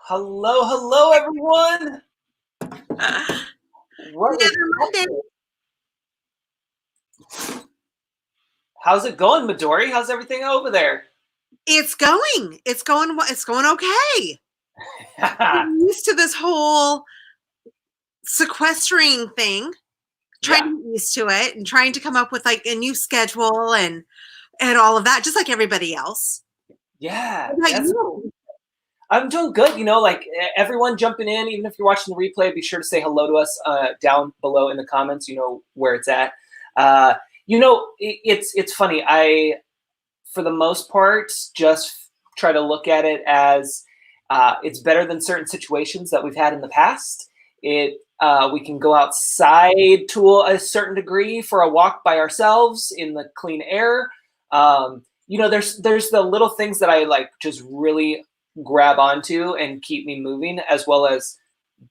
Hello, hello, everyone. What is Another Monday. happening? How's it going, Midori? How's everything over there? It's going. It's going okay. I'm used to this whole sequestering thing, trying Yeah, to get used to it and trying to come up with like a new schedule and all of that, just like everybody else. yeah. What about That's. you? I'm doing good. Everyone jumping in. Even if you're watching the replay, be sure to say hello to us down below in the comments. You know where it's at. Uh, it's funny. For the most part, just try to look at it as it's better than certain situations that we've had in the past. We can go outside to a certain degree for a walk by ourselves in the clean air. There's the little things that I like just really grab onto and keep me moving, as well as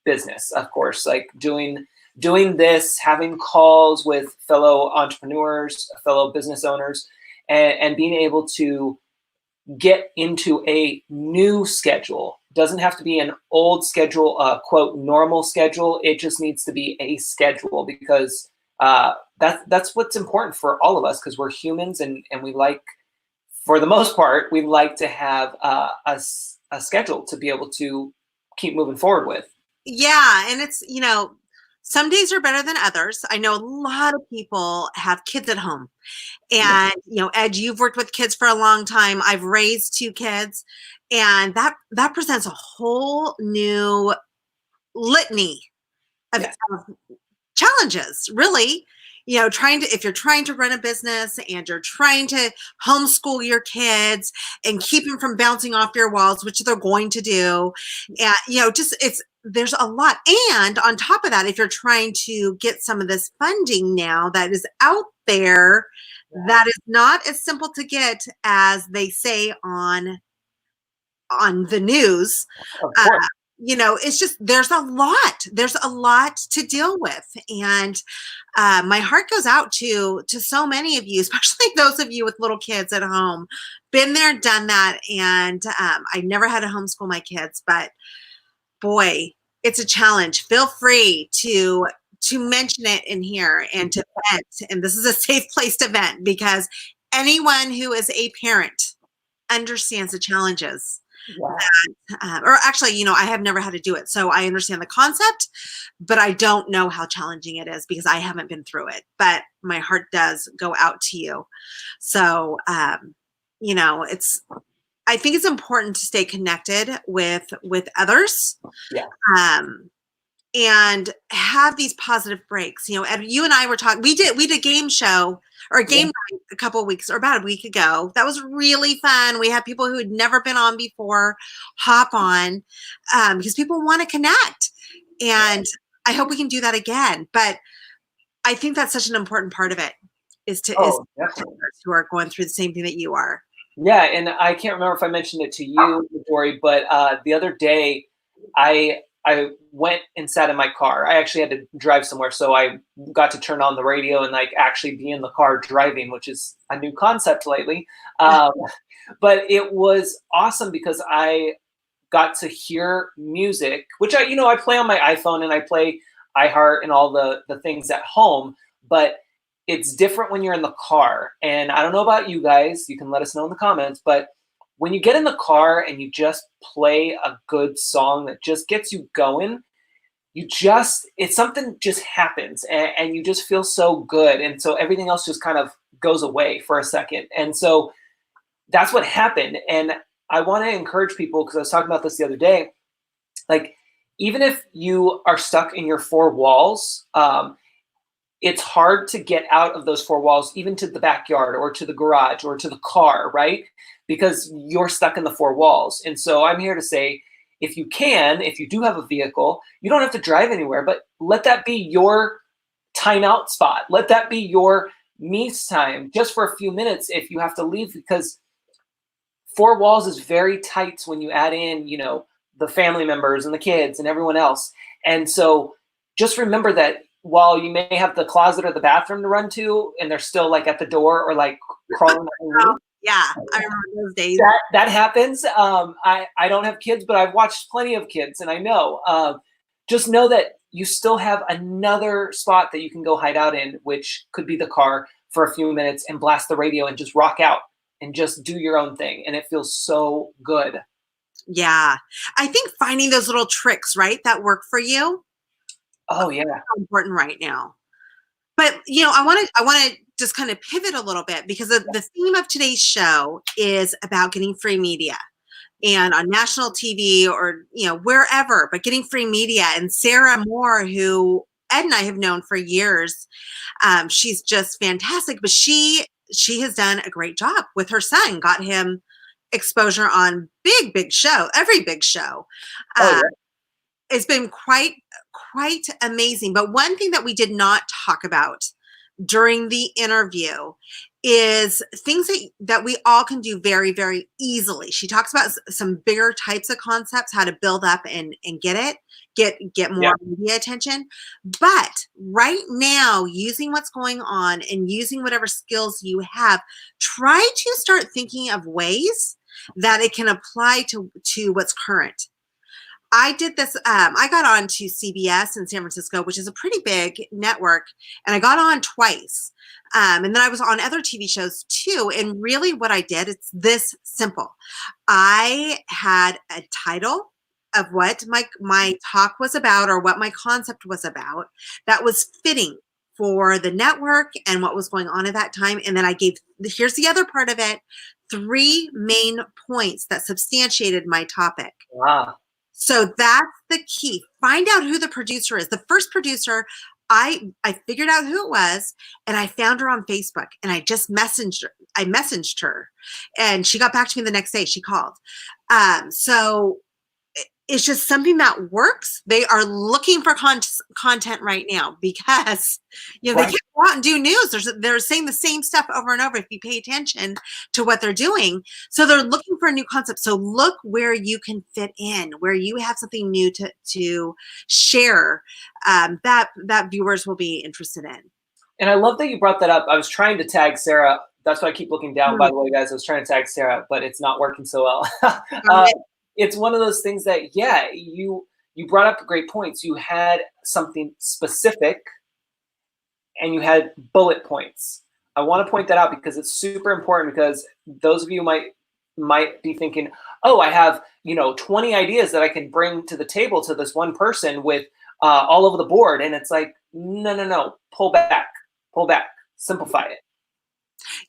business, of course, like doing this, having calls with fellow entrepreneurs, fellow business owners, and being able to get into a new schedule. Doesn't have to be an old schedule, quote, normal schedule. It just needs to be a schedule, because that's what's important for all of us, because we're humans, and we like, for the most part, we like to have a schedule to be able to keep moving forward with. Yeah, and some days are better than others. I know a lot of people have kids at home. Yeah. And Ed, you've worked with kids for a long time. I've raised two kids, and that presents a whole new litany of Yeah. challenges, really. If you're trying to run a business and you're trying to homeschool your kids and keep them from bouncing off your walls, which they're going to do, and just there's a lot. And on top of that, if you're trying to get some of this funding now that is out there, that is not as simple to get as they say on the news. Of uh, course. it's just there's a lot to deal with. And my heart goes out to so many of you, especially those of you with little kids at home. Been there, done that. And I never had to homeschool my kids, but boy, it's a challenge. Feel free to mention it in here and to vent. And this is a safe place to vent, because anyone who is a parent understands the challenges. Yeah. Or actually, I have never had to do it. So I understand the concept, but I don't know how challenging it is because I haven't been through it. But my heart does go out to you. So, I think it's important to stay connected with others. Yeah. Um, and have these positive breaks. Ed, you and I were talking. We did a game show or a game Yeah. night a couple of weeks or about a week ago. That was really fun. We had people who had never been on before hop on, because people want to connect, and I hope we can do that again. But I think that's such an important part of it is Oh, definitely. who are going through the same thing that you are. Yeah, and I can't remember if I mentioned it to you, Dory, but the other day I went and sat in my car. I actually had to drive somewhere, so I got to turn on the radio and like actually be in the car driving, which is a new concept lately. Um, but it was awesome because I got to hear music, which I play on my iPhone, and I play iHeart and all the things at home, but it's different when you're in the car. And I don't know about you guys, you can let us know in the comments, but when you get in the car and you just play a good song that just gets you going, it's something just happens, and you just feel so good. And so everything else just kind of goes away for a second. And so that's what happened. And I want to encourage people, because I was talking about this the other day, like, even if you are stuck in your four walls, it's hard to get out of those four walls, even to the backyard or to the garage or to the car, right? Because you're stuck in the four walls. And so I'm here to say, if you do have a vehicle, you don't have to drive anywhere, but let that be your timeout spot. Let that be your me time, just for a few minutes if you have to leave, because four walls is very tight when you add in, the family members and the kids and everyone else. And so just remember that while you may have the closet or the bathroom to run to, and they're still like at the door or like crawling underneath, Yeah, I remember those days. That happens. I don't have kids, but I've watched plenty of kids, and I know. Just know that you still have another spot that you can go hide out in, which could be the car for a few minutes and blast the radio and just rock out and just do your own thing, and it feels so good. Yeah. I think finding those little tricks, right, that work for you Oh yeah, is so important right now. But, I want to just kind of pivot a little bit because the theme of today's show is about getting free media and on national TV or, wherever, but getting free media. And Sara Moore, who Ed and I have known for years, she's just fantastic, but she has done a great job with her son, got him exposure on big show, every big show. oh Uh, yeah, it's been quite amazing. But one thing that we did not talk about during the interview is things that we all can do very, very easily. She talks about some bigger types of concepts, how to build up and get yeah. more media attention. But right now, using what's going on and using whatever skills you have, try to start thinking of ways that it can apply to what's current. I did this. I got on to CBS in San Francisco, which is a pretty big network, and I got on twice. And then I was on other TV shows too. And really, what I did, it's this simple. I had a title of what my talk was about or what my concept was about that was fitting for the network and what was going on at that time. And then I gave, here's the other part of it, 3 main points that substantiated my topic. Wow. So that's the key. Find out who the producer is. The first producer, I figured out who it was, and I found her on Facebook, and I just messaged her, and she got back to me the next day. She called. So it's just something that works. They are looking for content right now because they Right. can't go out and do news. They're saying the same stuff over and over if you pay attention to what they're doing. So they're looking for a new concept. So look where you can fit in, where you have something new to share that viewers will be interested in. And I love that you brought that up. I was trying to tag Sarah. That's why I keep looking down, by Mm. the way, guys. I was trying to tag Sarah, but it's not working so well. Got it. It's one of those things that, yeah, you brought up great points. You had something specific and you had bullet points. I want to point that out because it's super important, because those of you might be thinking, oh, I have 20 ideas that I can bring to the table to this one person with all over the board. And it's like, no, pull back, simplify it.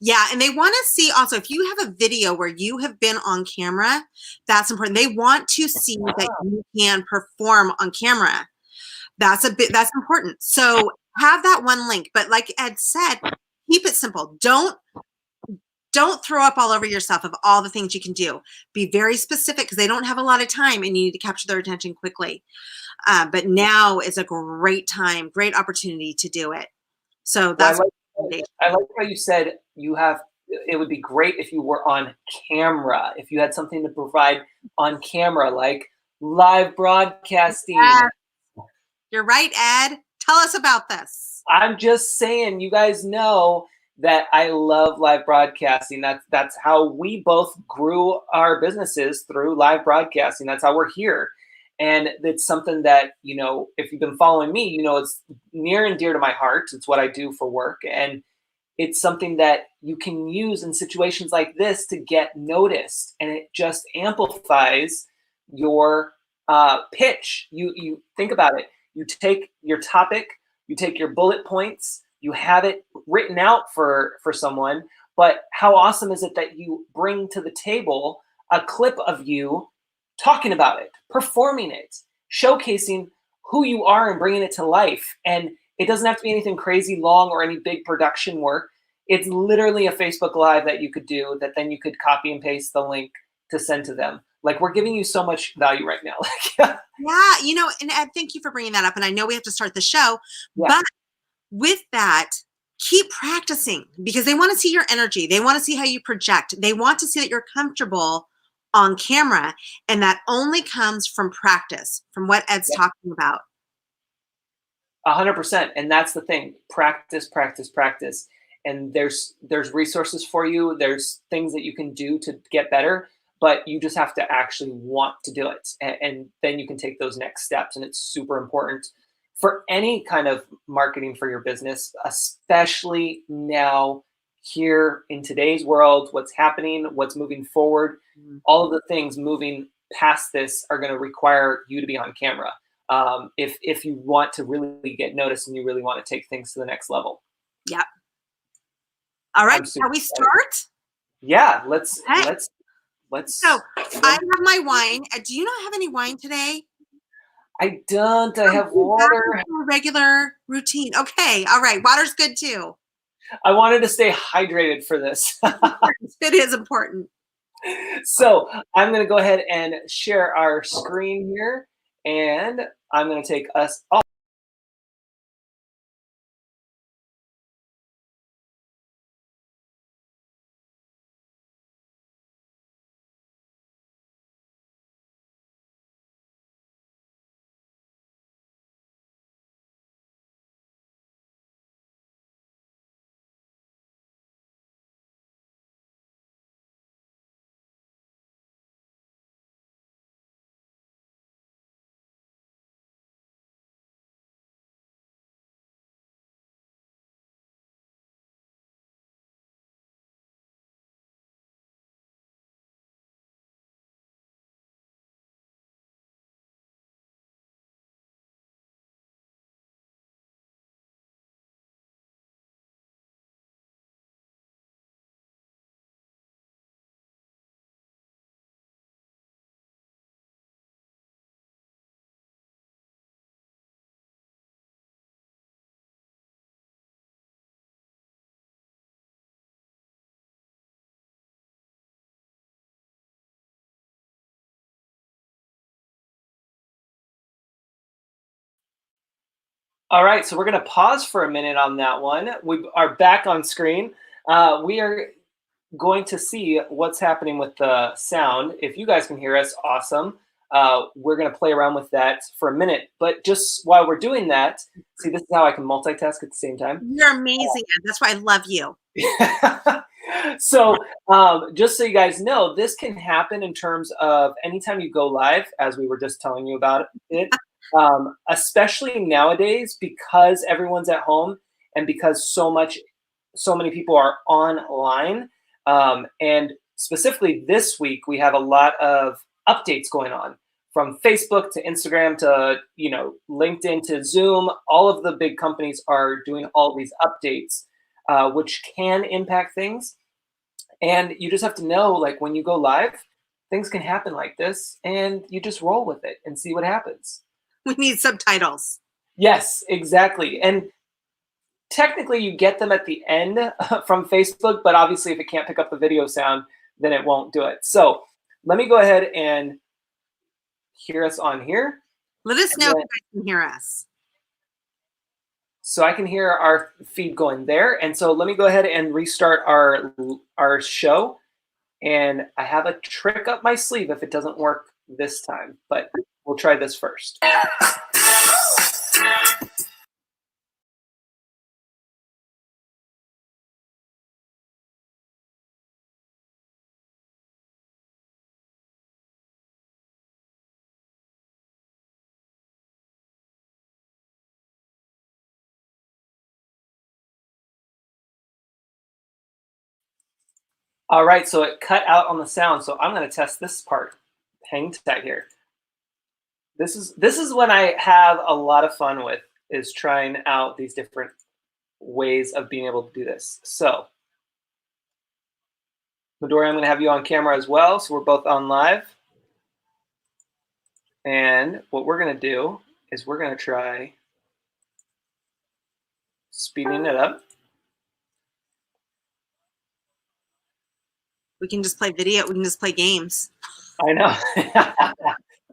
Yeah, and they want to see also if you have a video where you have been on camera, that's important. They want to see that you can perform on camera. That's important. So have that one link, but like Ed said, keep it simple. Don't throw up all over yourself of all the things you can do. Be very specific because they don't have a lot of time and you need to capture their attention quickly. But now is a great time, great opportunity to do it. So that's I like how you said it would be great if you were on camera, if you had something to provide on camera, like live broadcasting. Yeah. You're right, Ed. Tell us about this. I'm just saying, you guys know that I love live broadcasting. That's how we both grew our businesses, through live broadcasting. That's how we're here. And it's something that, if you've been following me, it's near and dear to my heart. It's what I do for work. And it's something that you can use in situations like this to get noticed. And it just amplifies your pitch. You think about it. You take your topic, you take your bullet points, you have it written out for someone. But how awesome is it that you bring to the table a clip of you talking about it, performing it, showcasing who you are and bringing it to life. And it doesn't have to be anything crazy long or any big production work. It's literally a Facebook Live that you could do that then you could copy and paste the link to send to them. Like, we're giving you so much value right now. Yeah, and Ed, thank you for bringing that up. And I know we have to start the show, but with that, keep practicing because they want to see your energy. They want to see how you project. They want to see that you're comfortable on camera, and that only comes from practice, from what Ed's talking about. 100%. And that's the thing. Practice. and there's resources for you. There's things that you can do to get better, but you just have to actually want to do it, and then you can take those next steps. And it's super important for any kind of marketing for your business, especially now here in today's world, what's happening, what's moving forward, all of the things moving past this are going to require you to be on camera. If you want to really get noticed and you really want to take things to the next level. Yep. All right. I'm super Shall we excited. start? Yeah, let's. So I have my wine. Do you not have any wine today? I don't. I have Back water. to our regular routine. Okay. All right. Water's good too. I wanted to stay hydrated for this. It is important. So I'm going to go ahead and share our screen here, and I'm going to take us all. All right, so we're going to pause for a minute on that one. We are back on screen. We are going to see what's happening with the sound. If you guys can hear us, awesome. We're going to play around with that for a minute. But just while we're doing that, see, this is how I can multitask at the same time. You're amazing. That's why I love you. So just so you guys know, this can happen in terms of anytime you go live, as we were just telling you about it, especially nowadays because everyone's at home and because so many people are online. And specifically this week, we have a lot of updates going on from Facebook to Instagram to LinkedIn to Zoom. All of the big companies are doing all these updates, which can impact things. And you just have to know, like, when you go live, things can happen like this, and you just roll with it and see what happens. We need subtitles. Yes, exactly. And technically, you get them at the end from Facebook, but obviously, if it can't pick up the video sound, then it won't do it. So let me go ahead and hear us on here. Let us know if you guys can hear us. So I can hear our feed going there. And so let me go ahead and restart our show. And I have a trick up my sleeve if it doesn't work this time, but we'll try this first. All right, so it cut out on the sound. So I'm going to test this part. Hang tight here. This is when I have a lot of fun with, is trying out these different ways of being able to do this. So Midori, I'm going to have you on camera as well, so we're both on live. And what we're going to do is we're going to try speeding it up. We can just play video. We can just play games. I know.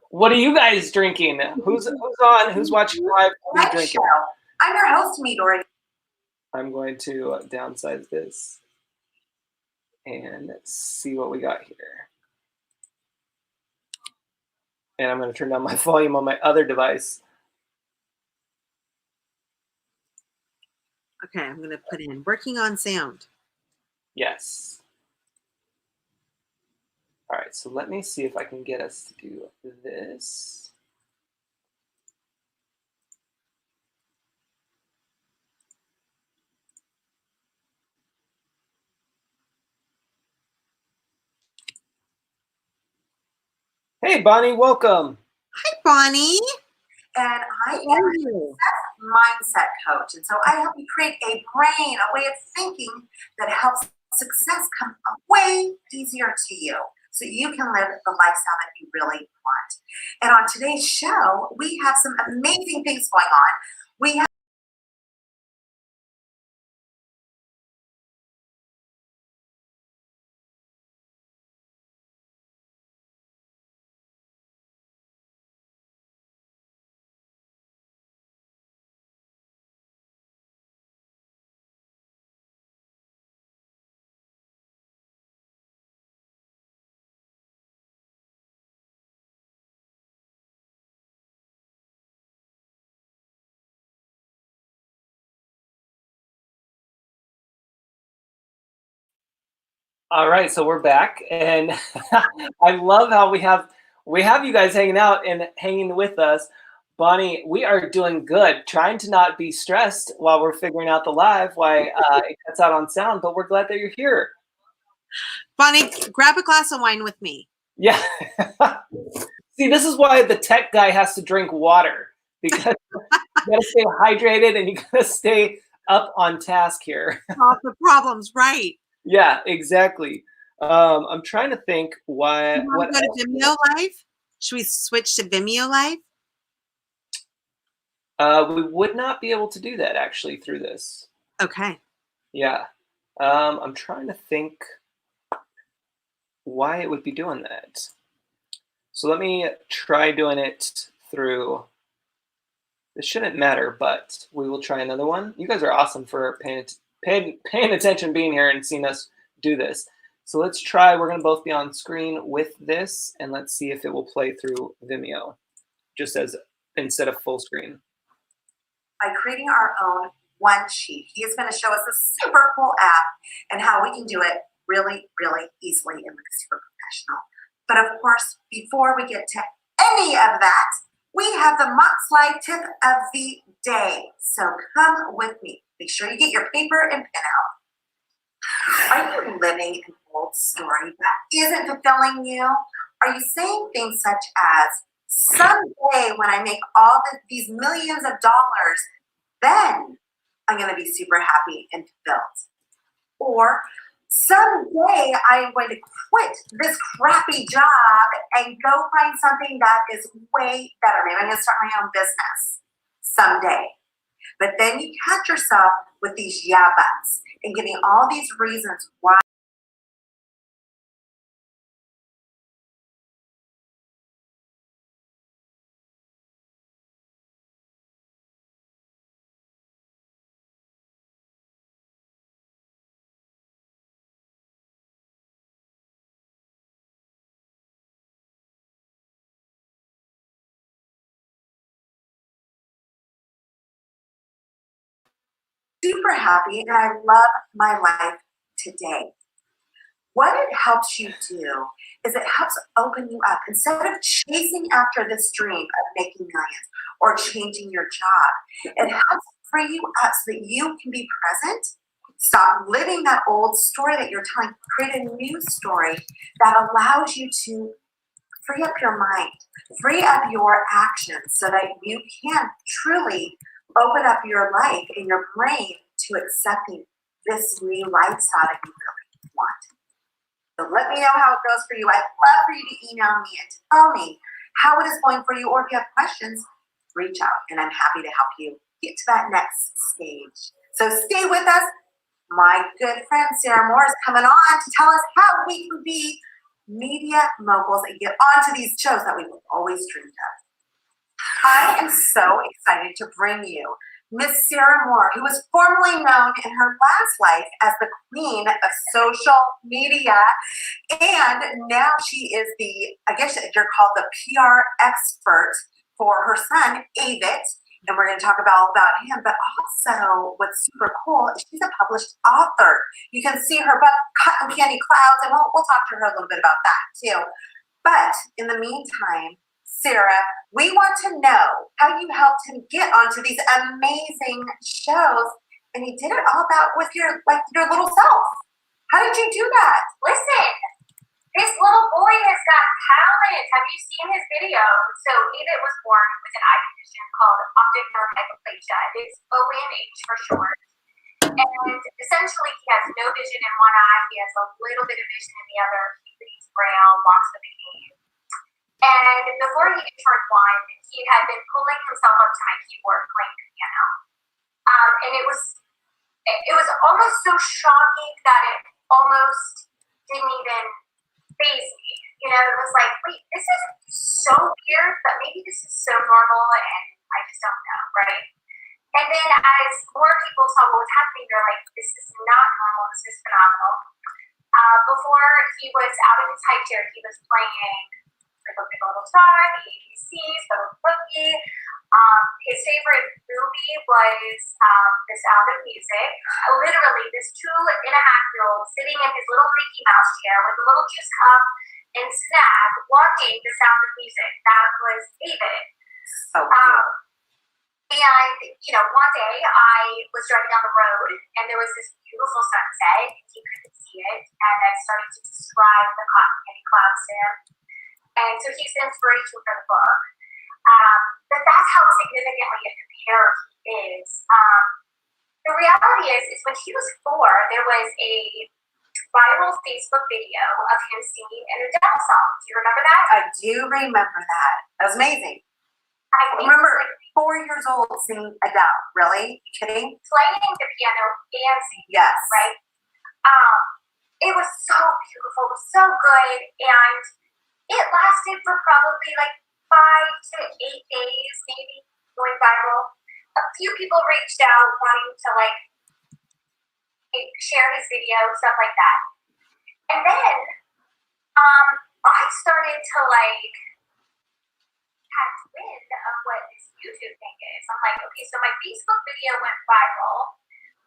What are you guys drinking? Who's on? Who's watching live? What are you drinking? I'm your host, Midori. I'm going to downsize this and see what we got here. And I'm going to turn down my volume on my other device. Okay, I'm going to put in working on sound. Yes. All right, so let me see if I can get us to do this. Hey, Bonnie, welcome. Hi, Bonnie. And I How am are a you? mindset coach. And so I help you create a brain, a way of thinking that helps success come way easier to you so you can live the lifestyle that you really want. And on today's show, we have some amazing things going on. We have All right, so we're back, and I love how we have you guys hanging out and hanging with us. Bonnie, we are doing good, trying to not be stressed while we're figuring out the live, why it cuts out on sound, but we're glad that you're here. Bonnie, grab a glass of wine with me. Yeah. See, this is why the tech guy has to drink water, because you gotta stay hydrated and you gotta stay up on task here. Solve the problems, right? Yeah, exactly. I'm trying to think why. You want What to go to Vimeo Live? Should we switch to Vimeo Live? We would not be able to do that actually through this. Okay. Yeah. I'm trying to think why it would be doing that. So let me try doing it through. This shouldn't matter, but we will try another one. You guys are awesome for paying attention, being here, and seeing us do this. So let's try. We're going to both be on screen with this, and let's see if it will play through Vimeo, just as instead of full screen. by creating our own one sheet. He is going to show us a super cool app and how we can do it really, really easily and look super professional. But of course, before we get to any of that, we have the Slide tip of the day. So come with me. Make sure you get your paper and pen out. Are you living an old story that isn't fulfilling you? Are you saying things such as, someday when I make all these millions of dollars, then I'm going to be super happy and fulfilled? Or someday I'm going to quit this crappy job and go find something that is way better. Maybe I'm going to start my own business someday. But then you catch yourself with these yeah buts and giving all these reasons why. Super happy, and I love my life today. What it helps you do is it helps open you up. Instead of chasing after this dream of making millions or changing your job, it helps free you up so that you can be present. Stop living that old story that you're telling. Create a new story that allows you to free up your mind, free up your actions so that you can truly open up your life and your brain to accepting this new lifestyle that you really want. So let me know how it goes for you. I'd love for you to email me and tell me how it is going for you, or if you have questions, reach out and I'm happy to help you get to that next stage. So stay with us. My good friend Sara Moore is coming on to tell us how we can be media moguls and get onto these shows that we've always dreamed of. I am so excited to bring you Miss Sara Moore, who was formerly known in her last life as the queen of social media, and now she is the, I guess you're called the PR expert for her son, Avit, and we're going to talk all about him. But also, what's super cool is she's a published author. You can see her book, Cotton Candy Clouds, and we'll talk to her a little bit about that too. But in the meantime, Sara, we want to know how you helped him get onto these amazing shows, and you did it all about with your little self. How did you do that? Listen, this little boy has got talent. Have you seen his videos? So David was born with an eye condition called optic nerve hypoplasia. It's ONH for short. And essentially he has no vision in one eye. He has a little bit of vision in the other. He's braille, walks with a cane. And before he turned one, he had been pulling himself up to my keyboard playing the piano. And it was almost so shocking that it almost didn't even faze me. You know, it was like, wait, this is so weird, but maybe this is so normal and I just don't know, right? And then as more people saw what was happening, they're like, this is not normal, this is phenomenal. Before he was out of his high chair, he was playing Little Big Little Star, the ABCs, the Rookie. His favorite movie was The Sound of Music. Literally, this 2.5-year-old sitting in his little Mickey Mouse chair with a little juice cup and snack, watching The Sound of Music. That was David. So cute. And, you know, one day I was driving down the road and there was this beautiful sunset. He couldn't see it. And I started to describe the cotton candy clouds to him. And so he's the inspiration for the book. But that's how significantly impaired he is. The reality is when he was 4, there was a viral Facebook video of him singing an Adele song. Do you remember that? I do remember that. That was amazing. I remember 4 years old singing Adele. Really? You kidding? Playing the piano and singing. Yes. Right? It was so beautiful. It was so good. And it lasted for probably like 5 to 8 days, maybe, going viral. A few people reached out wanting to like share his video, stuff like that. And then I started to like catch wind of what this YouTube thing is. I'm like, okay, so my Facebook video went viral,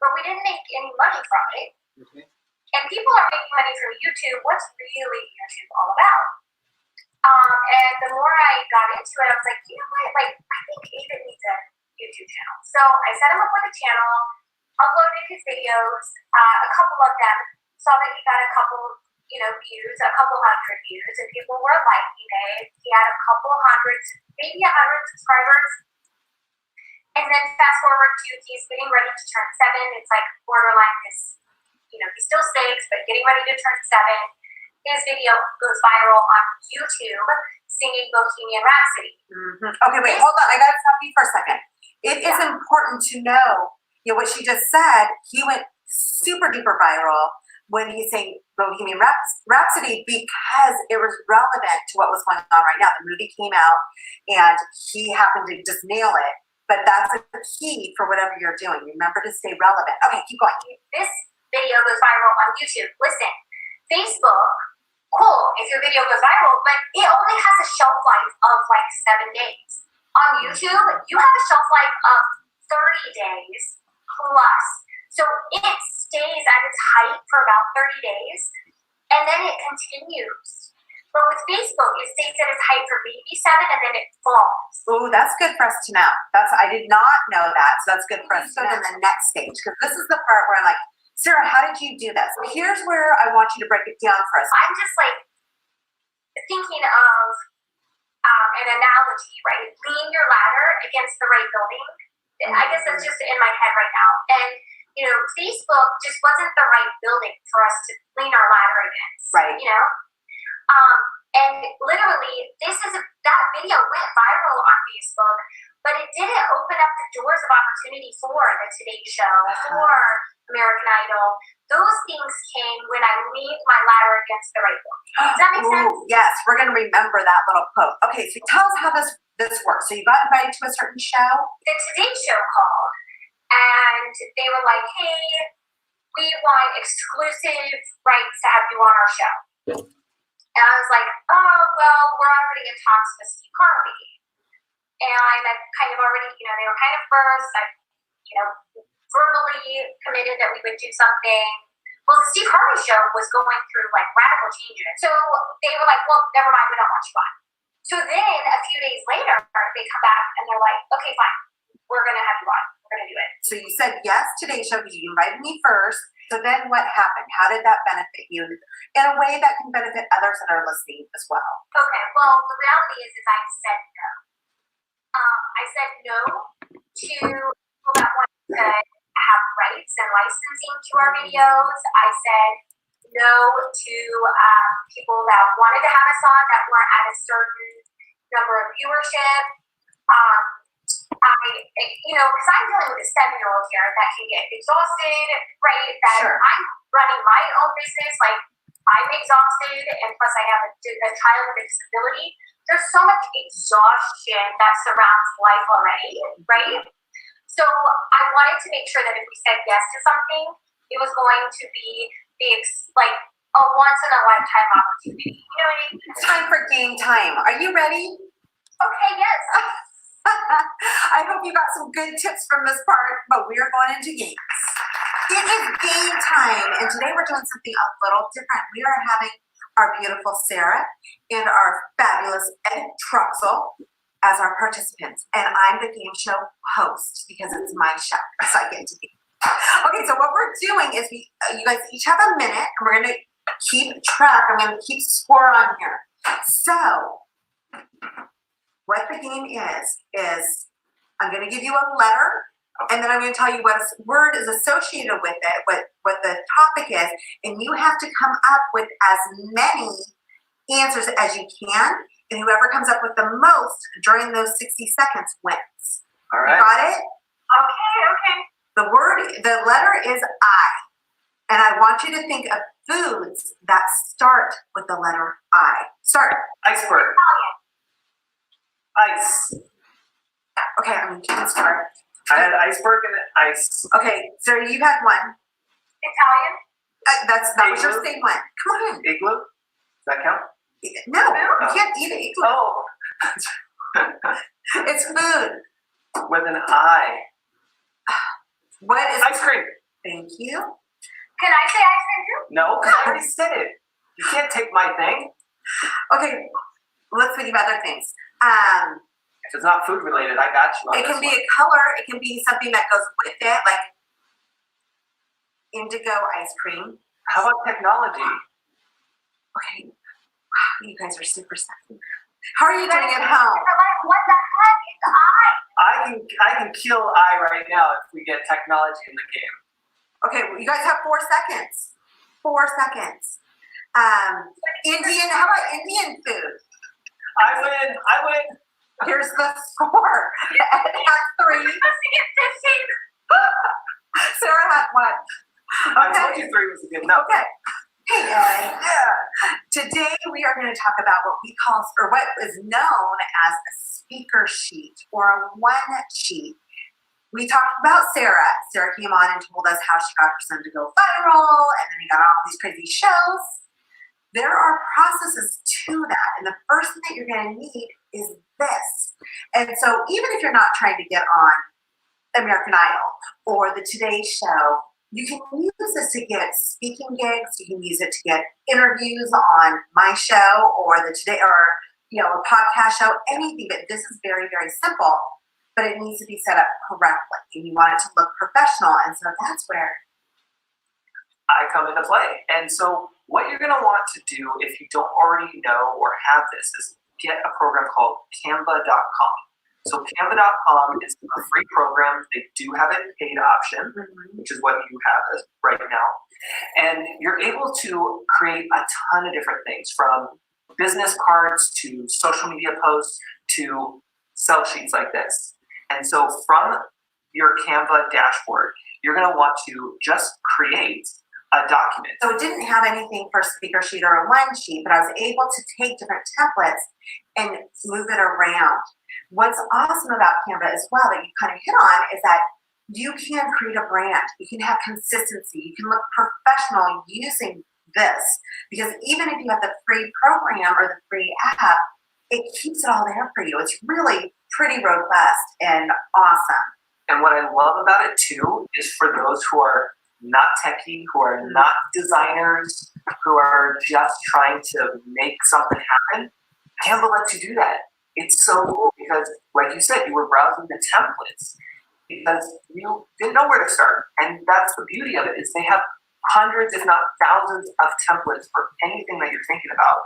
but we didn't make any money from it. Okay. And people are making money from YouTube. What's really YouTube all about? And the more I got into it, I was like, you know what? Like, I think David needs a YouTube channel. So I set him up with a channel, uploaded his videos, a couple of them, saw that he got a couple, you know, views, a couple hundred views, and people were liking it. He had a couple hundred, maybe 100 subscribers. And then fast forward to he's getting ready to turn 7. It's like borderline his, you know, he's still 6, but getting ready to turn 7. His video goes viral on YouTube singing Bohemian Rhapsody. Mm-hmm. Okay, wait, hold on. I got to stop you for a second. It is important to know, you know, what she just said. He went super duper viral when he sang Bohemian Rhapsody because it was relevant to what was going on right now. The movie came out and he happened to just nail it. But that's the key for whatever you're doing. Remember to stay relevant. Okay, keep going. This video goes viral on YouTube. Listen, Facebook, cool if your video goes viral, but it only has a shelf life of like 7 days. On YouTube, you have a shelf life of 30 days plus. So it stays at its height for about 30 days, and then it continues. But with Facebook, it stays at its height for maybe 7, and then it falls. Oh, that's good for us to know. I did not know that, so that's good for us to know. Go to the next stage, because this is the part where I'm like, Sara, how did you do this? Here's where I want you to break it down for us. I'm just like thinking of an analogy, right? Lean your ladder against the right building. I guess that's just in my head right now. And, you know, Facebook just wasn't the right building for us to lean our ladder against. Right. You know? And literally, that video went viral on Facebook, but it didn't open up the doors of opportunity for the Today Show, for American Idol. Those things came when I leaned my ladder against the right building. Does that make sense? Yes, we're going to remember that little quote. Okay, so tell us how this works. So you got invited to a certain show? The Today Show called, and they were like, hey, we want exclusive rights to have you on our show. And I was like, oh, well, we're already in talks with Steve Harvey. and I kind of already, they were kind of first. I, verbally committed that we would do something. Well, the Steve Harvey show was going through like radical changes. So they were like, well, never mind, we don't want you on. So then a few days later, they come back and they're like, okay, fine, we're going to have you on. We're going to do it. So you said yes to today's show because you invited me first. So then what happened? How did that benefit you in a way that can benefit others that are listening as well? Okay, well, the reality is I said no. I said no to people that wanted to have rights and licensing to our videos. I said no to people that wanted to have us on that weren't at a certain number of viewership. Because I'm dealing with a 7-year-old here that can get exhausted, right? That Sure. I'm running my own business, like I'm exhausted, and plus I have a child with a disability. There's so much exhaustion that surrounds life already, right? So I wanted to make sure that if we said yes to something, it was going to be like a once in a lifetime opportunity. You know what I mean? It's time for game time. Are you ready? Okay, yes. I hope you got some good tips from this part, but we are going into games. It is game time, and today we're doing something a little different. We are having our beautiful Sara and our fabulous Ed Troxel as our participants, and I'm the game show host because it's my show, so I get to be. Okay, so what we're doing is you guys each have a minute, and we're going to keep track. I'm going to keep score on here. So what the game is I'm going to give you a letter, and then I'm going to tell you what word is associated with it, what the topic is, and you have to come up with as many answers as you can, and whoever comes up with the most during those 60 seconds wins. All right. You got it? Okay. The letter is I, and I want you to think of foods that start with the letter I. Start. Iceberg. Italian. Ice. Okay, I'm going to start. I had iceberg and ice. Okay, Sarah, you had one. Italian. That was your Igloo? same one. Come on. Igloo? Does that count? No, you can't eat it. Oh. It's food. With an I. What is Ice cream. Thank you. Can I say ice cream too? No, because I already said it. You can't take my thing. Okay, let's think of other things. If it's not food related, I got you on It this can be one. a color. It can be something that goes with it, like indigo ice cream. How about technology? Okay. Wow, you guys are super sexy. How are you doing at home? What the heck is I? I can kill I right now if we get technology in the game. Okay, well, you guys have 4 seconds. 4 seconds. Indian, how about Indian food? I win. Here's the score. Ed had 3. I'm supposed to get 15. Sarah had 1. I told you 3 was a good number. Okay. Hey, Ed. Yeah. Today we are going to talk about what we call, or what is known as a speaker sheet or a one sheet. We talked about Sarah. Sarah came on and told us how she got her son to go viral, and then he got all these crazy shows. There are processes to that, and the first thing that you're going to need is this. And so even if you're not trying to get on American Idol or the Today Show, you can use this to get speaking gigs. You can use it to get interviews on my show or the Today, or a podcast show, anything. But this is very, very simple, but it needs to be set up correctly, and you want it to look professional. And so that's where I come into play. And so what you're going to want to do if you don't already know or have this is get a program called Canva.com. So Canva.com is a free program. They do have a paid option, which is what you have right now. And you're able to create a ton of different things, from business cards to social media posts to sell sheets like this. And so from your Canva dashboard, you're going to want to just create a document. So it didn't have anything for a speaker sheet or a one sheet, but I was able to take different templates and move it around. What's awesome about Canva as well that you kind of hit on is that you can create a brand. You can have consistency. You can look professional using this, because even if you have the free program or the free app, it keeps it all there for you. It's really pretty robust and awesome. And what I love about it too is for those who are not techie, who are not designers, who are just trying to make something happen, Canva lets you do that. It's so cool because, like you said, you were browsing the templates because you didn't know where to start. And that's the beauty of it, is they have hundreds, if not thousands, of templates for anything that you're thinking about.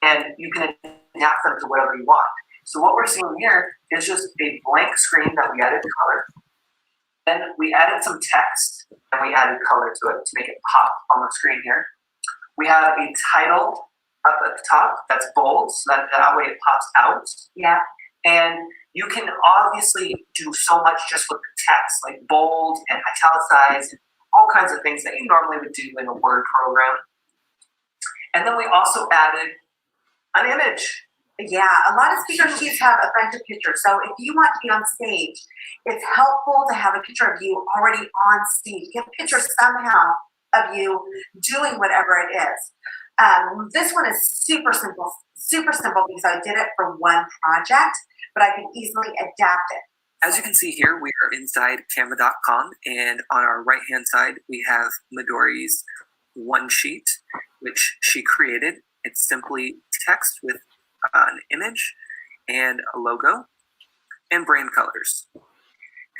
And you can adapt them to whatever you want. So what we're seeing here is just a blank screen that we added color. Then we added some text and we added color to it to make it pop on the screen here. We have a title up at the top that's bold, so that way it pops out. Yeah. And you can obviously do so much just with the text, like bold and italicize and all kinds of things that you normally would do in a Word program. And then we also added an image. Yeah, a lot of speaker sheets have a bunch of pictures. So if you want to be on stage, it's helpful to have a picture of you already on stage. Get a picture somehow of you doing whatever it is. This one is super simple because I did it for one project, but I can easily adapt it. As you can see here, we are inside Canva.com, and on our right-hand side, we have Midori's one sheet, which she created. It's simply text with an image and a logo and brand colors.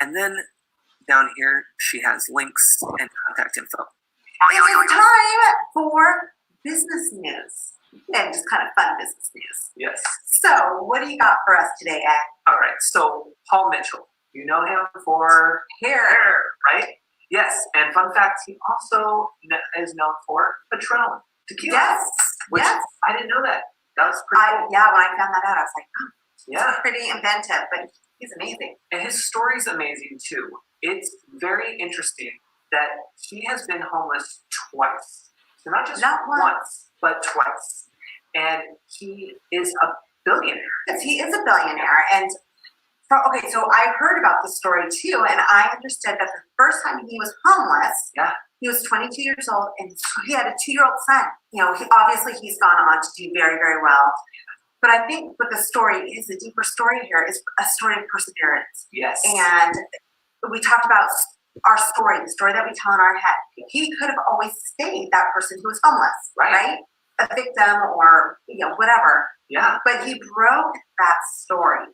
And then down here, she has links and contact info. It is time for business news. And just kind of fun business news. Yes. So what do you got for us today, Ed? All right, so Paul Mitchell, you know him for hair, right? Yes, and fun fact, he also is known for Patron tequila. Yes, which yes. I didn't know that. That was pretty cool. Yeah, when I found that out, I was like, oh, Yeah. he's pretty inventive, but he's amazing. And his story's amazing too. It's very interesting that he has been homeless twice. So not once, but twice. And he is a billionaire. Yes, he is a billionaire. And so I heard about this story too, and I understood that the first time he was homeless, he was 22 years old, and he had a 2-year-old son. You know, obviously he's gone on to do very, very well. But I think what the story is, the deeper story here, is a story of perseverance. Yes. And we talked about our story, the story that we tell in our head. He could have always stayed that person who was homeless, right? A victim or, whatever. Yeah. But he broke that story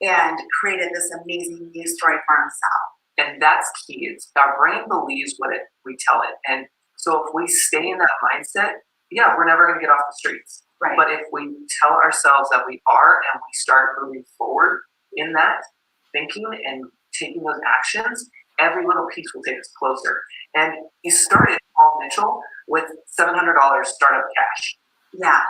and created this amazing news story for himself. And that's key. It's our brain believes what we tell it. And so if we stay in that mindset, we're never going to get off the streets. Right. But if we tell ourselves that we are, and we start moving forward in that thinking and taking those actions, every little piece will take us closer. And he started, Paul Mitchell, with $700 startup cash. Yeah,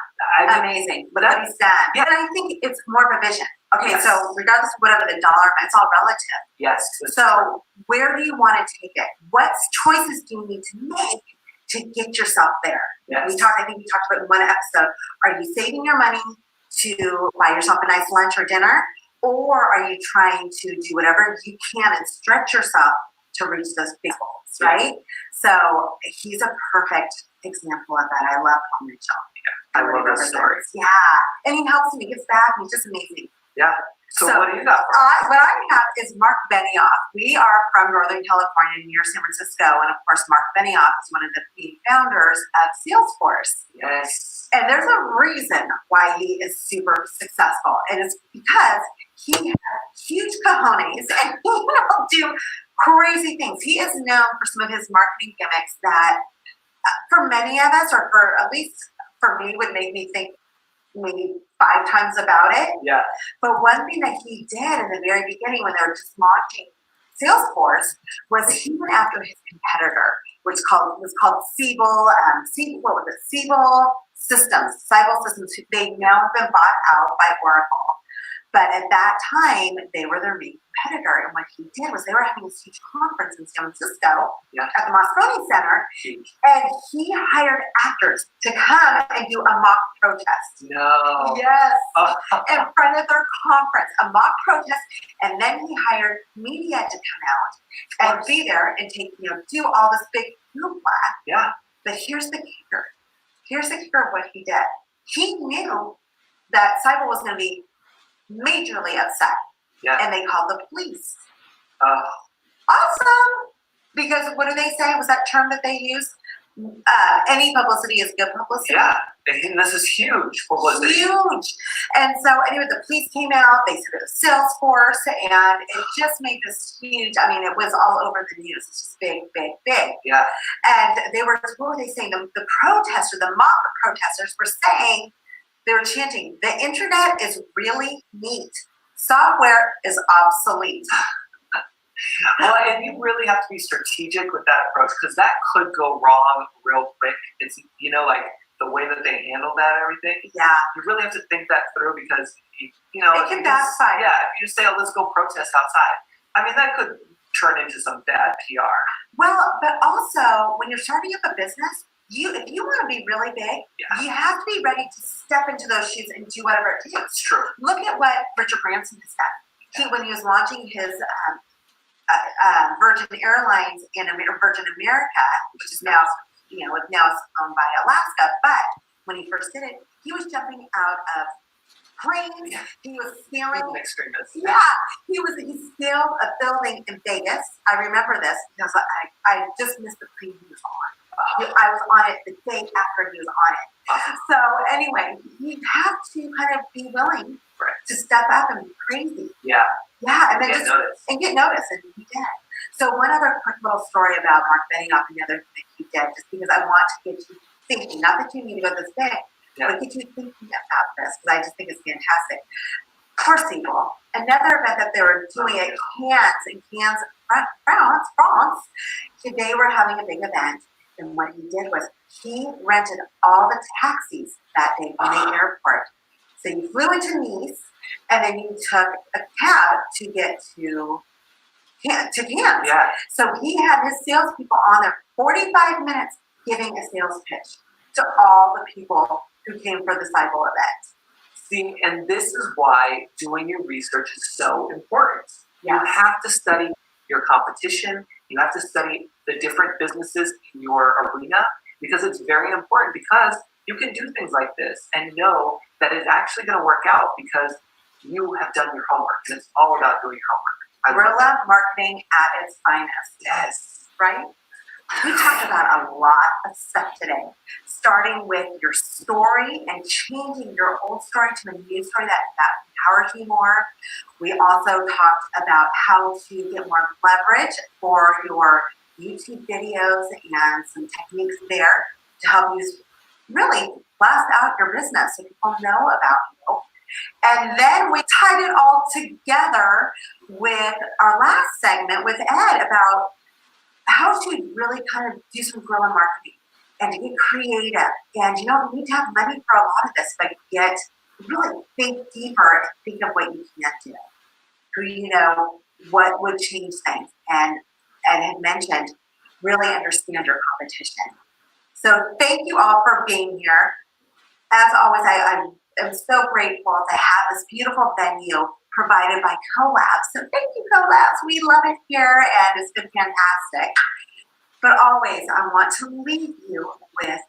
amazing. But what he's done. Yeah. And I think it's more of a vision. Okay, Yes. So regardless of whatever the dollar amount, it's all relative. Yes. So where do you want to take it? What choices do you need to make to get yourself there? Yes. I think we talked about in one episode. Are you saving your money to buy yourself a nice lunch or dinner? Or are you trying to do whatever you can and stretch yourself to reach those big goals, right? So he's a perfect example of that. I love Paul Mitchell. I love that story. Yeah. And he helps me, he gives back, and he's just amazing. Yeah. So what do you got? What I have is Mark Benioff. We are from Northern California near San Francisco. And of course, Mark Benioff is one of the founders of Salesforce. Yes. And there's a reason why he is super successful. And it's because he has huge cojones and he will do crazy things. He is known for some of his marketing gimmicks that for many of us, or for at least for me, would make me think maybe 5 times about it. Yeah. But one thing that he did in the very beginning when they were just launching Salesforce was he went after his competitor, which was called Siebel. Siebel Systems. Siebel Systems. They now have been bought out by Oracle. But at that time, they were their main competitor. And what he did was they were having this huge conference in San Francisco at the Moscone Center. And he hired actors to come and do a mock protest. No. Yes. In front of their conference, a mock protest. And then he hired media to come out and be there and do all this big hoopla. Yeah. But here's the kicker. Here's the kicker of what he did. He knew that Siebel was going to be majorly upset Yeah. And they called the police. Oh. Awesome! Because what do they say? Was that term that they use? Any publicity is good publicity. Yeah, and this is huge publicity. Huge. And so anyway, the police came out, they said it was Salesforce, and it just made this huge, I mean, it was all over the news. It's just big, big, big. Yeah. And they were, what were they saying? The protesters, the mock protesters were saying, they were chanting, the internet is really neat. Software is obsolete. Well, and you really have to be strategic with that approach, because that could go wrong real quick. It's, you know, like the way that they handle that, everything. Yeah. You really have to think that through, because, you know, it can backfire. Yeah, if you just say, oh, let's go protest outside, I mean, that could turn into some bad PR. Well, but also, when you're starting up a business, if you want to be really big, you have to be ready to step into those shoes and do whatever it takes. That's true. Look at what Richard Branson has done. When he was launching his Virgin Airlines in Virgin America, which is now, you know, now it's owned by Alaska. But when he first did it, he was jumping out of planes. He was scaling. He's an extremist. Yeah, he scaled a building in Vegas. I remember this because I just missed the plane he was on. I was on it the day after he was on it. So anyway, you have to kind of be willing to step up and be crazy. Yeah. Yeah, and then get noticed, and he did. So one other quick little story about Mark Benioff and the other thing he did, just because I want to get you thinking, not that you need to go this big, but get you thinking about this, because I just think it's fantastic. Percival, another event that they were doing at Cannes, France, they were having a big event, and what he did was he rented all the taxis that day from the airport. So you flew into Nice, and then you took a cab to get to Cannes. Yeah. So he had his salespeople on there 45 minutes giving a sales pitch to all the people who came for the Cycle event. See, and this is why doing your research is so important. Yes. You have to study your competition. You have to study the different businesses in your arena, because it's very important, because you can do things like this and know that it's actually going to work out because you have done your homework, and it's all about doing your homework. Guerrilla marketing at its finest. Yes. Right? We talked about a lot of stuff today, starting with your story and changing your old story to a new story that empowers you more. We also talked about how to get more leverage for your YouTube videos and some techniques there to help you really blast out your business so people know about you. And then we tied it all together with our last segment with Ed about how to really kind of do some guerrilla marketing and to get creative. And you don't need to have money for a lot of this, but really think deeper and think of what you can do. Who you know, what would change things, and had mentioned really understand your competition. So thank you all for being here. As always, I am so grateful to have this beautiful venue provided by CoLabs. So thank you, CoLabs. We love it here, and it's been fantastic. But always, I want to leave you with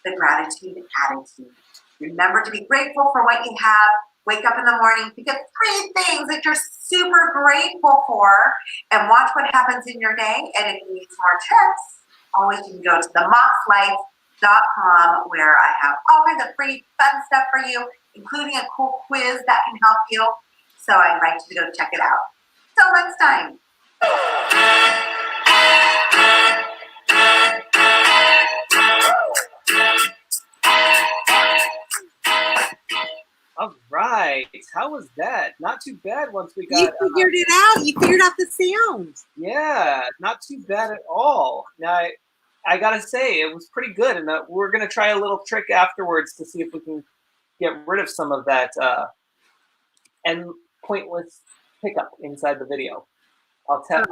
the gratitude attitude. Remember to be grateful for what you have. Wake up in the morning, think of 3 things that you're super grateful for, and watch what happens in your day. And if you need some more tips, always you can go to themoxlife.com, where I have all kinds of free fun stuff for you, including a cool quiz that can help you. So I invite you to go check it out. Till next time. All right. How was that? Not too bad once we got... You figured it out. You figured out the sound. Yeah, not too bad at all. Now, I got to say, it was pretty good. And we're going to try a little trick afterwards to see if we can get rid of some of that and pointless pickup inside the video. I'll tell.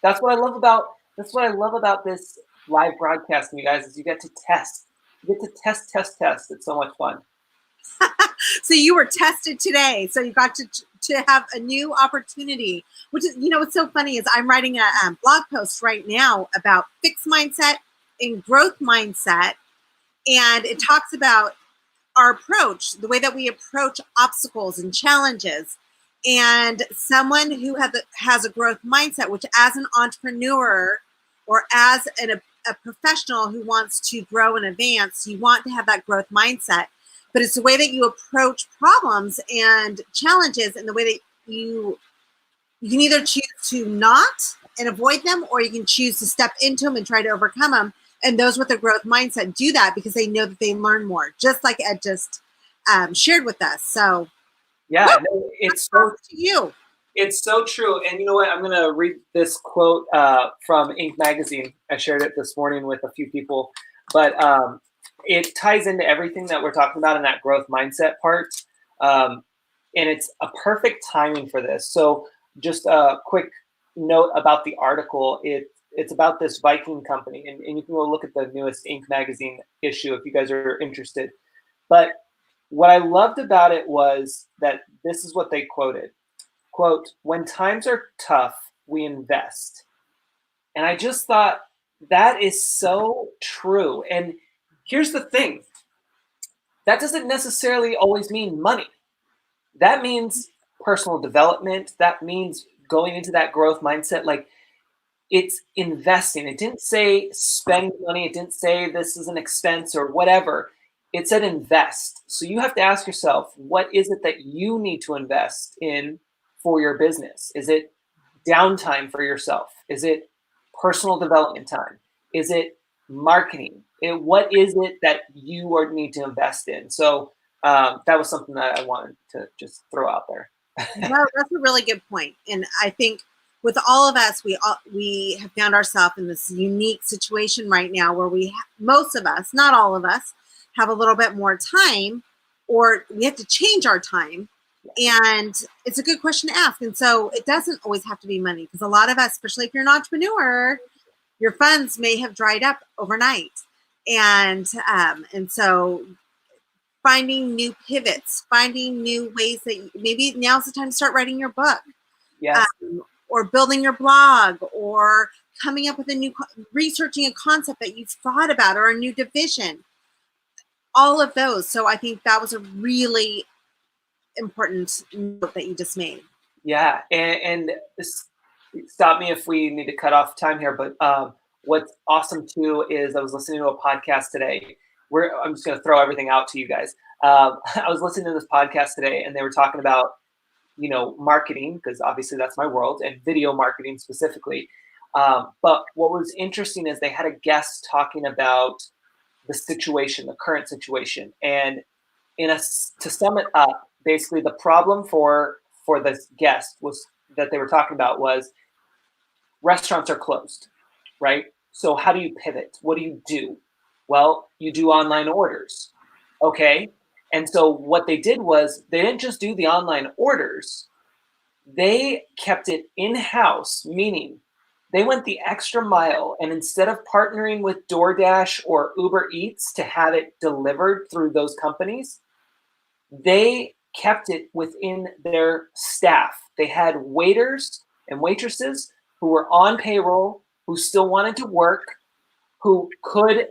That's what I love about this live broadcasting, you guys, is you get to test. You get to test. It's so much fun. So you were tested today. So you got to have a new opportunity, which is, you know, what's so funny is I'm writing a blog post right now about fixed mindset and growth mindset. And it talks about our approach, the way that we approach obstacles and challenges. And someone who has a growth mindset, which as an entrepreneur or as a professional who wants to grow and advance, you want to have that growth mindset. But it's the way that you approach problems and challenges, and the way that you can either choose to not and avoid them, or you can choose to step into them and try to overcome them. And those with a growth mindset do that because they know that they learn more, just like Ed just shared with us. So yeah, no, it's so to you. It's so true. And you know what? I'm going to read this quote from Inc. magazine. I shared it this morning with a few people, but it ties into everything that we're talking about in that growth mindset part. And it's a perfect timing for this. So just a quick note about the article. It's about this Viking company, and you can go look at the newest Inc. magazine issue if you guys are interested. But what I loved about it was that this is what they quoted. Quote, "When times are tough, we invest." And I just thought that is so true. And here's the thing. That doesn't necessarily always mean money. That means personal development. That means going into that growth mindset. Like, it's investing. It didn't say spend money. It didn't say this is an expense or whatever. It said invest. So you have to ask yourself, what is it that you need to invest in for your business? Is it downtime for yourself? Is it personal development time? Is it marketing? What is it that you need to invest in? So that was something that I wanted to just throw out there. No, that's a really good point. And I think with all of us, we have found ourselves in this unique situation right now where most of us, not all of us, have a little bit more time, or we have to change our time. And it's a good question to ask. And so it doesn't always have to be money, because a lot of us, especially if you're an entrepreneur, your funds may have dried up overnight. And so finding new pivots, finding new ways that maybe now's the time to start writing your book. Yes. Or building your blog, or coming up with researching a concept that you've thought about, or a new division. All of those. So I think that was a really important note that you just made. Yeah, and stop me if we need to cut off time here, but what's awesome too is I was listening to a podcast today. I'm just going to throw everything out to you guys. I was listening to this podcast today, and they were talking about, marketing, because obviously that's my world, and video marketing specifically. But what was interesting is they had a guest talking about the situation, the current situation, and to sum it up, basically the problem for this guest was that they were talking about was restaurants are closed, right? So how do you pivot? What do you do? Well, you do online orders, okay? And so what they did was they didn't just do the online orders, they kept it in-house, meaning they went the extra mile, and instead of partnering with DoorDash or Uber Eats to have it delivered through those companies, they kept it within their staff. They had waiters and waitresses who were on payroll, who still wanted to work, who could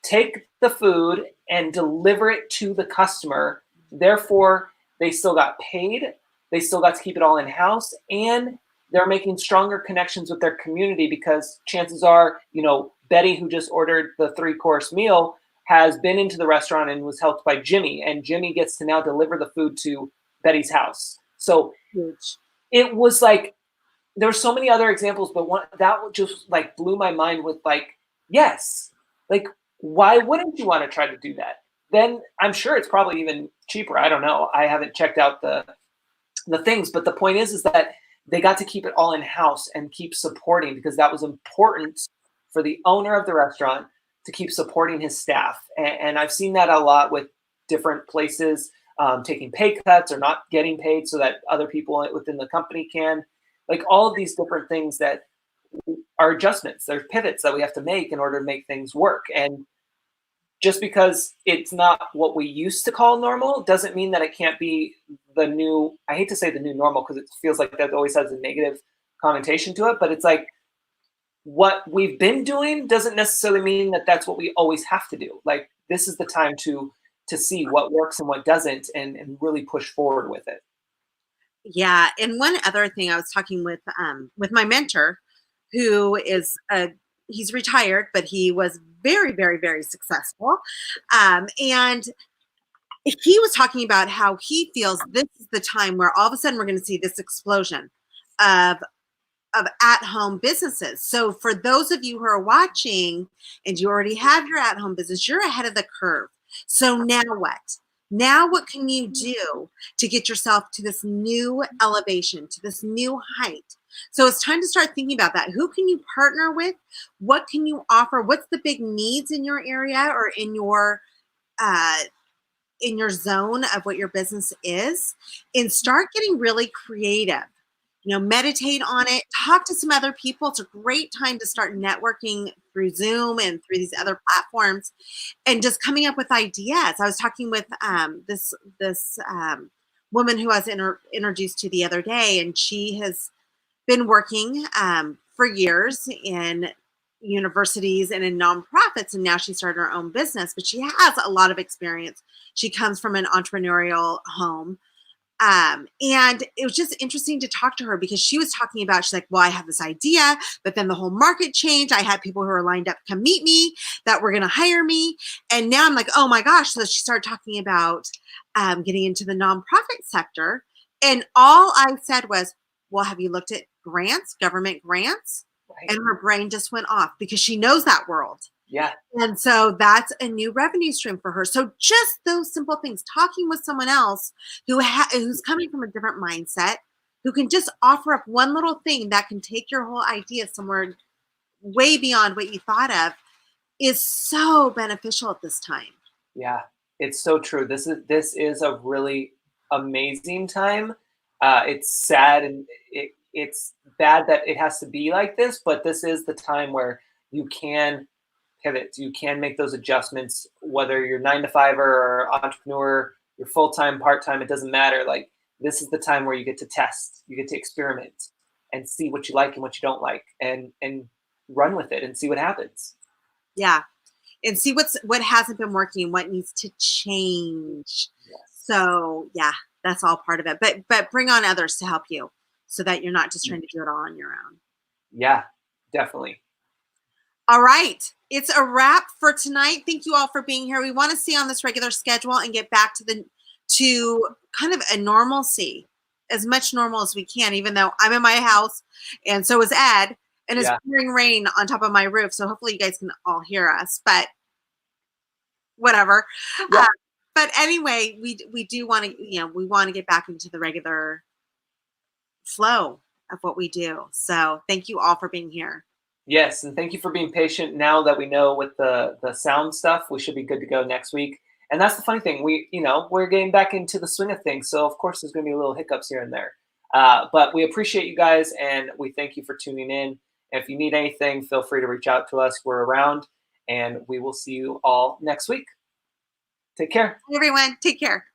take the food and deliver it to the customer. Therefore, they still got paid. They still got to keep it all in-house, and they're making stronger connections with their community, because chances are, Betty, who just ordered the 3-course meal, has been into the restaurant and was helped by Jimmy, and Jimmy gets to now deliver the food to Betty's house. So it was like, there were so many other examples, but one that just like blew my mind with like, yes, like, why wouldn't you want to try to do that? Then I'm sure it's probably even cheaper. I don't know. I haven't checked out the things, but the point is that they got to keep it all in house and keep supporting, because that was important for the owner of the restaurant to keep supporting his staff. And I've seen that a lot with different places taking pay cuts or not getting paid so that other people within the company can. Like, all of these different things that are adjustments, there's pivots that we have to make in order to make things work. And just because it's not what we used to call normal doesn't mean that it can't be the new, I hate to say the new normal, because it feels like that always has a negative connotation to it, but it's like, what we've been doing doesn't necessarily mean that that's what we always have to do. Like, this is the time to see what works and what doesn't, and really push forward with it. Yeah, and one other thing, I was talking with my mentor, who is he's retired, but he was very, very, very successful, and he was talking about how he feels this is the time where all of a sudden we're going to see this explosion of at-home businesses. So for those of you who are watching and you already have your at-home business, you're ahead of the curve. So now what? Now what can you do to get yourself to this new elevation, to this new height? So it's time to start thinking about that. Who can you partner with? What can you offer? What's the big needs in your area or uh, in your zone of what your business is? And start getting really creative. Meditate on it, talk to some other people. It's a great time to start networking through Zoom and through these other platforms and just coming up with ideas. I was talking with this woman who I was introduced to the other day, and she has been working for years in universities and in nonprofits, and now she started her own business, but she has a lot of experience. She comes from an entrepreneurial home. And it was just interesting to talk to her because she was talking about, she's like, well, I have this idea, but then the whole market changed. I had people who were lined up to come meet me that were going to hire me. And now I'm like, oh my gosh. So she started talking about getting into the nonprofit sector. And all I said was, well, have you looked at grants, government grants? Right. And her brain just went off because she knows that world. Yeah. And so that's a new revenue stream for her. So just those simple things, talking with someone else who's coming from a different mindset, who can just offer up one little thing that can take your whole idea somewhere way beyond what you thought of, is so beneficial at this time. Yeah, it's so true. This is a really amazing time. It's sad and it's bad that it has to be like this, but this is the time where you can pivot. You can make those adjustments, whether you're 9 to 5 or entrepreneur, you're full-time, part-time, it doesn't matter. Like, this is the time where you get to test, you get to experiment and see what you like and what you don't like, and run with it and see what happens. Yeah. And see what hasn't been working and what needs to change. Yes. So yeah, that's all part of it. But bring on others to help you so that you're not just trying to do it all on your own. Yeah, definitely. All right. It's a wrap for tonight. Thank you all for being here. We want to see on this regular schedule and get back to kind of a normalcy, as much normal as we can, even though I'm in my house and so is Ed, and it's pouring rain on top of my roof. So hopefully you guys can all hear us, but whatever. Yeah. But anyway, we do want to, we want to get back into the regular flow of what we do. So thank you all for being here. Yes, and thank you for being patient. Now that we know with the sound stuff, we should be good to go next week. And that's the funny thing. We're getting back into the swing of things. So of course there's going to be little hiccups here and there. But we appreciate you guys, and we thank you for tuning in. And if you need anything, feel free to reach out to us. We're around, and we will see you all next week. Take care. Everyone, take care.